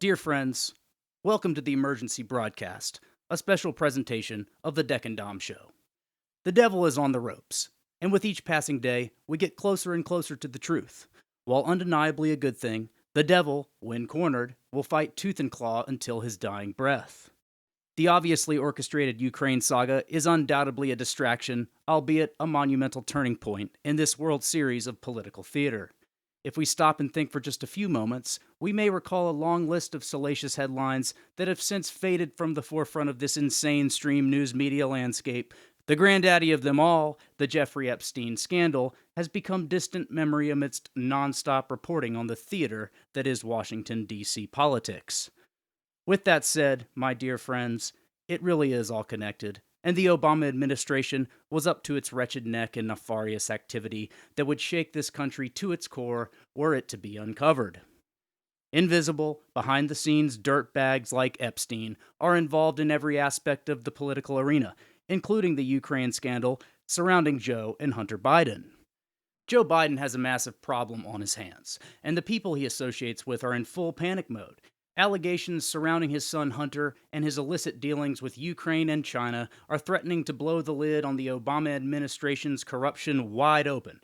Dear friends, welcome to the emergency broadcast, a special presentation of the Deck and Dom Show. The devil is on the ropes, and with each passing day, we get closer and closer to the truth. While undeniably a good thing, the devil, when cornered, will fight tooth and claw until his dying breath. The obviously orchestrated Ukraine saga is undoubtedly a distraction, albeit a monumental turning point in this World Series of political theater. If we stop and think for just a few moments, we may recall a long list of salacious headlines that have since faded from the forefront of this insane stream news media landscape. The granddaddy of them all, the Jeffrey Epstein scandal, has become distant memory amidst nonstop reporting on the theater that is Washington, D.C. politics. With that said, my dear friends, it really is all connected, and the Obama administration was up to its wretched neck in nefarious activity that would shake this country to its core were it to be uncovered. Invisible, behind the scenes dirtbags like Epstein are involved in every aspect of the political arena, including the Ukraine scandal surrounding Joe and Hunter Biden. Joe Biden has a massive problem on his hands, and the people he associates with are in full panic mode. Allegations surrounding his son Hunter and his illicit dealings with Ukraine and China are threatening to blow the lid on the Obama administration's corruption wide open.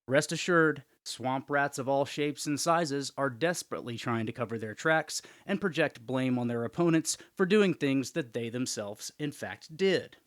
Rest assured, swamp rats of all shapes and sizes are desperately trying to cover their tracks and project blame on their opponents for doing things that they themselves, in fact, did.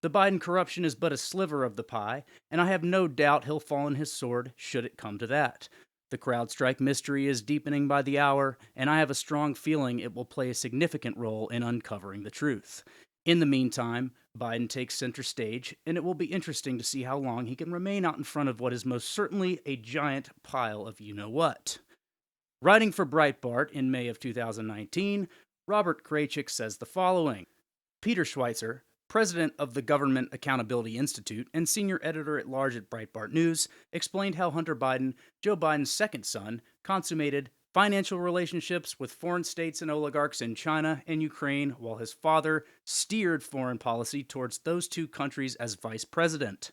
The Biden corruption is but a sliver of the pie, and I have no doubt he'll fall on his sword should it come to that. The CrowdStrike mystery is deepening by the hour, and I have a strong feeling it will play a significant role in uncovering the truth. In the meantime, Biden takes center stage, and it will be interesting to see how long he can remain out in front of what is most certainly a giant pile of you-know-what. Writing for Breitbart in May of 2019, Robert Kraychik says the following. Peter Schweizer, president of the Government Accountability Institute and senior editor-at-large at Breitbart News, explained how Hunter Biden, Joe Biden's second son, consummated financial relationships with foreign states and oligarchs in China and Ukraine, while his father steered foreign policy towards those two countries as vice president.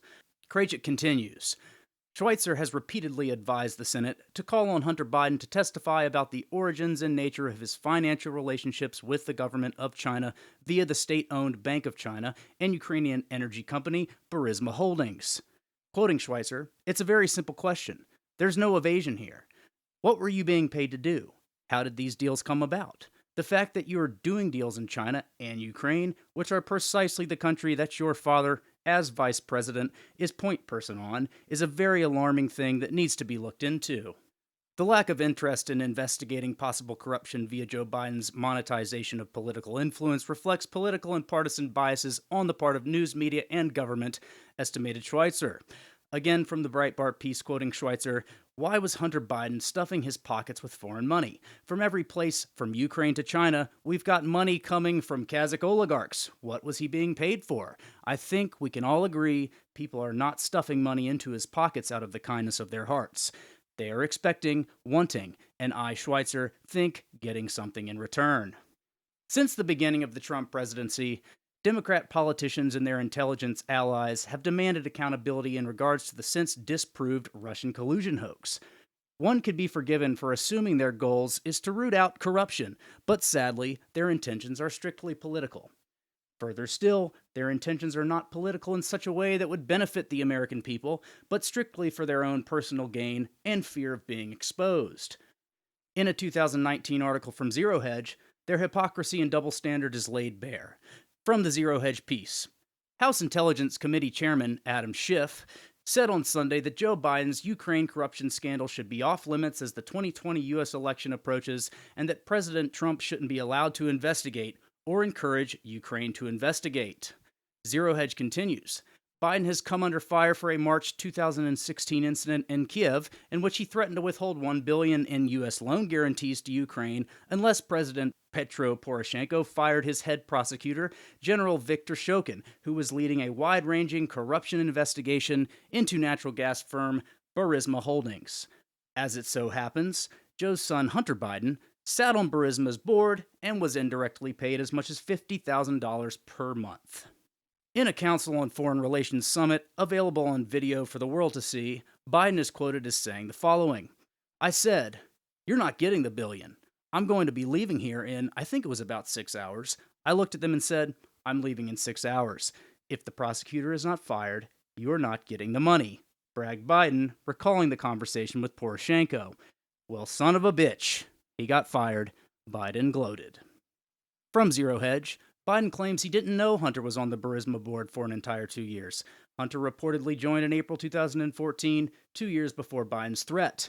Kraychik continues. Schweitzer has repeatedly advised the Senate to call on Hunter Biden to testify about the origins and nature of his financial relationships with the government of China via the state-owned Bank of China and Ukrainian energy company Burisma Holdings. Quoting Schweitzer, it's a very simple question. There's no evasion here. What were you being paid to do? How did these deals come about? The fact that you are doing deals in China and Ukraine, which are precisely the country that your father, as vice president, is point person on, is a very alarming thing that needs to be looked into. The lack of interest in investigating possible corruption via Joe Biden's monetization of political influence reflects political and partisan biases on the part of news media and government, estimated Schweitzer. Again from the Breitbart piece quoting Schweitzer, why was Hunter Biden stuffing his pockets with foreign money? From every place, from Ukraine to China, we've got money coming from Kazakh oligarchs. What was he being paid for? I think we can all agree people are not stuffing money into his pockets out of the kindness of their hearts. They are expecting, wanting, and I, Schweitzer, think getting something in return. Since the beginning of the Trump presidency, Democrat politicians and their intelligence allies have demanded accountability in regards to the since disproved Russian collusion hoax. One could be forgiven for assuming their goals is to root out corruption, but sadly, their intentions are strictly political. Further still, their intentions are not political in such a way that would benefit the American people, but strictly for their own personal gain and fear of being exposed. In a 2019 article from Zero Hedge, their hypocrisy and double standard is laid bare. From the Zero Hedge piece, House Intelligence Committee Chairman Adam Schiff said on Sunday that Joe Biden's Ukraine corruption scandal should be off limits as the 2020 U.S. election approaches and that President Trump shouldn't be allowed to investigate or encourage Ukraine to investigate. Zero Hedge continues. Biden has come under fire for a March 2016 incident in Kiev in which he threatened to withhold $1 billion in U.S. loan guarantees to Ukraine unless President Petro Poroshenko fired his head prosecutor, General Viktor Shokin, who was leading a wide-ranging corruption investigation into natural gas firm Burisma Holdings. As it so happens, Joe's son Hunter Biden sat on Burisma's board and was indirectly paid as much as $50,000 per month. In a Council on Foreign Relations summit, available on video for the world to see, Biden is quoted as saying the following. I said, "You're not getting the billion. I'm going to be leaving here in, I think it was about 6 hours. I looked at them and said, I'm leaving in 6 hours. If the prosecutor is not fired, you're not getting the money, bragged Biden, recalling the conversation with Poroshenko. Well, son of a bitch. He got fired. Biden gloated. From Zero Hedge, Biden claims he didn't know Hunter was on the Burisma board for an entire 2 years. Hunter reportedly joined in April 2014, 2 years before Biden's threat,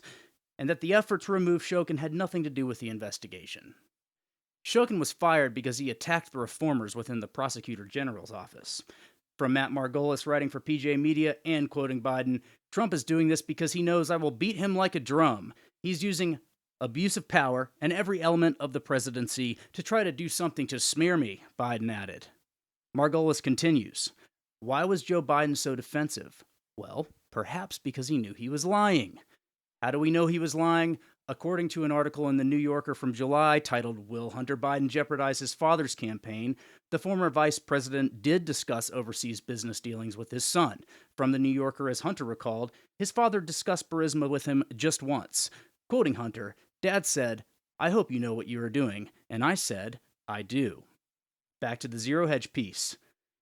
and that the effort to remove Shokin had nothing to do with the investigation. Shokin was fired because he attacked the reformers within the Prosecutor General's office. From Matt Margolis writing for PJ Media and quoting Biden, Trump is doing this because he knows I will beat him like a drum. He's using abuse of power and every element of the presidency to try to do something to smear me, Biden added. Margolis continues, why was Joe Biden so defensive? Well, perhaps because he knew he was lying. How do we know he was lying? According to an article in The New Yorker from July titled, Will Hunter Biden Jeopardize His Father's Campaign?, the former vice president did discuss overseas business dealings with his son. From The New Yorker, as Hunter recalled, his father discussed Burisma with him just once. Quoting Hunter, Dad said, I hope you know what you are doing. And I said, I do. Back to the Zero Hedge piece.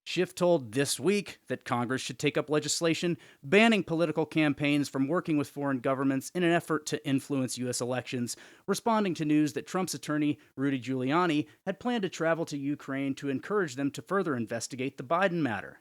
Schiff told This Week that Congress should take up legislation banning political campaigns from working with foreign governments in an effort to influence U.S. elections, responding to news that Trump's attorney, Rudy Giuliani, had planned to travel to Ukraine to encourage them to further investigate the Biden matter.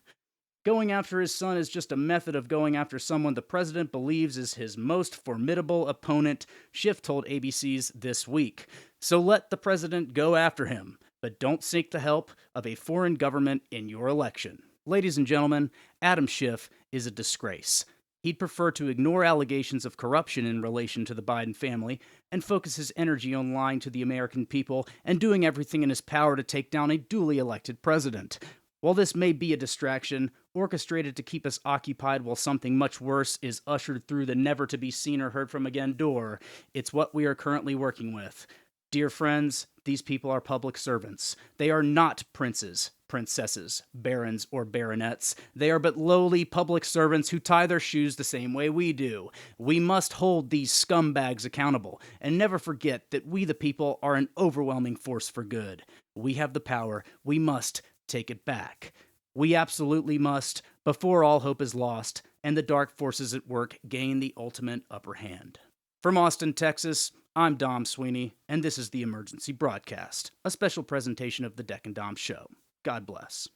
Going after his son is just a method of going after someone the president believes is his most formidable opponent, Schiff told ABC's This Week. So let the president go after him, but don't seek the help of a foreign government in your election. Ladies and gentlemen, Adam Schiff is a disgrace. He'd prefer to ignore allegations of corruption in relation to the Biden family and focus his energy on lying to the American people and doing everything in his power to take down a duly elected president. While this may be a distraction, orchestrated to keep us occupied while something much worse is ushered through the never-to-be-seen or heard from again door, it's what we are currently working with. Dear friends, these people are public servants. They are not princes, princesses, barons, or baronets. They are but lowly public servants who tie their shoes the same way we do. We must hold these scumbags accountable, and never forget that we the people are an overwhelming force for good. We have the power. We must take it back. We absolutely must, before all hope is lost and the dark forces at work gain the ultimate upper hand. From Austin, Texas, I'm Dom Sweeney, and this is the Emergency Broadcast, a special presentation of the Deck and Dom Show. God bless.